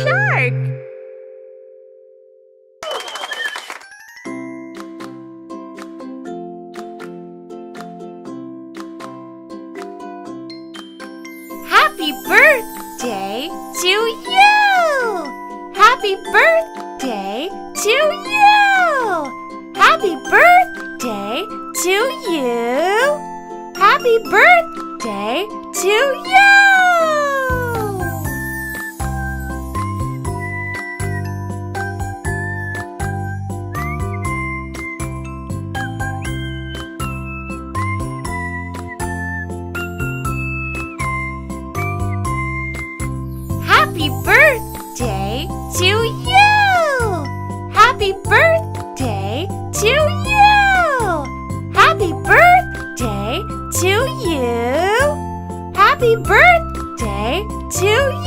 shark. Happy birthday to you! Happy birthday to you! Happy birthday to you! Happy birthday to you! Happy birthday to you! Happy birthday to you! Happy birthday to you! Happy birthday to you!